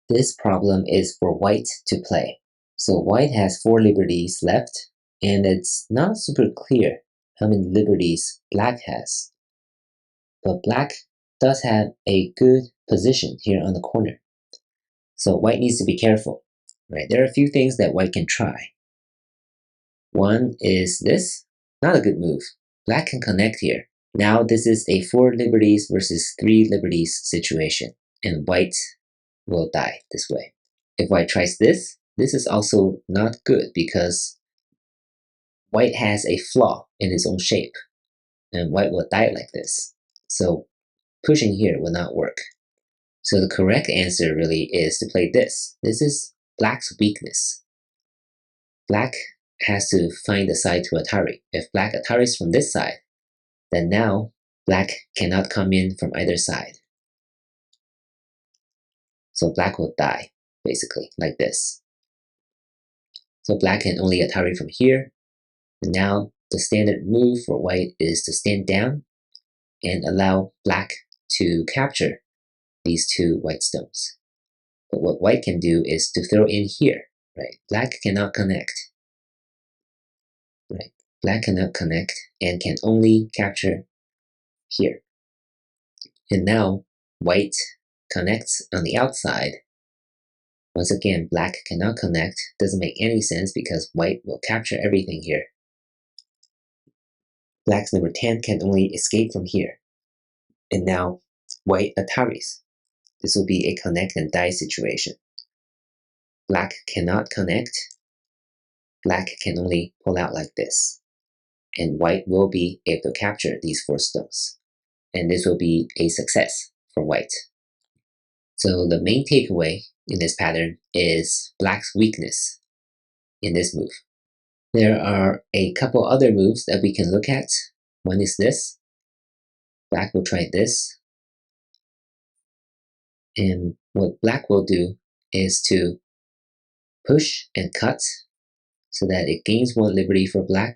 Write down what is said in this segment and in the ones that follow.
This problem is for white to play. So white has 4 liberties left, and it's not super clear how many liberties black has. But black does have a good position here on the corner. So white needs to be careful, right? There are a few things that white can try. One is this, not a good move. Black can connect here. Now this is a 4 liberties versus 3 liberties situation, and white will die this way. If white tries this, this is also not good because white has a flaw in its own shape, and white will die like this. So pushing here will not work. So the correct answer really is to play this. This is black's weakness. Black has to find a side to Atari. If black Ataris from this side, then now black cannot come in from either side. So black will die, basically, like this. So black can only Atari from here. And now the standard move for white is to stand down and allow black to capture these 2 white stones. But what white can do is to throw in here, right? Black cannot connect, right? Black cannot connect and can only capture here. And now white connects on the outside. Once again, black cannot connect. Doesn't make any sense because white will capture everything here. Black's number 10 can only escape from here. And now white Ataris. This will be a connect and die situation. Black cannot connect. Black can only pull out like this. And white will be able to capture these 4 stones. And this will be a success for white. So the main takeaway in this pattern is black's weakness in this move. There are a couple other moves that we can look at. One is this. Black will try this. And what black will do is to push and cut so that it gains 1 liberty for black.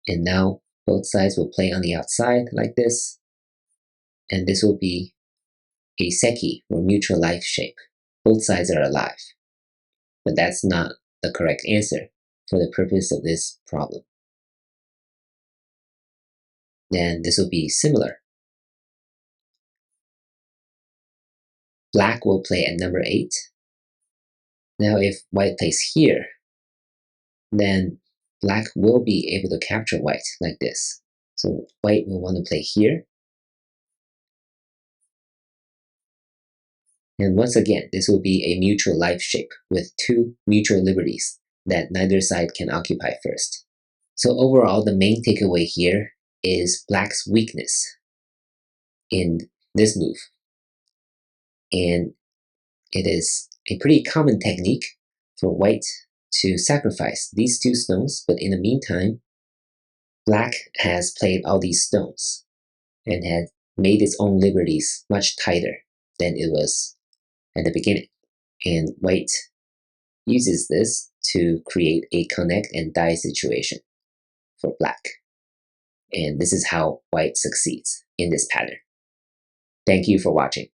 And now both sides will play on the outside like this. And this will be a seki, or mutual life shape. Both sides are alive. But that's not the correct answer for the purpose of this problem. Then this will be similar. Black will play at number 8. Now if white plays here, then black will be able to capture white like this. So white will want to play here. And once again, this will be a mutual life shape with 2 mutual liberties that neither side can occupy first. So overall, the main takeaway here is black's weakness in this move. And it is a pretty common technique for white to sacrifice these 2 stones, but in the meantime, black has played all these stones and has made its own liberties much tighter than it was at the beginning. And white uses this to create a connect and die situation for black. And this is how white succeeds in this pattern. Thank you for watching.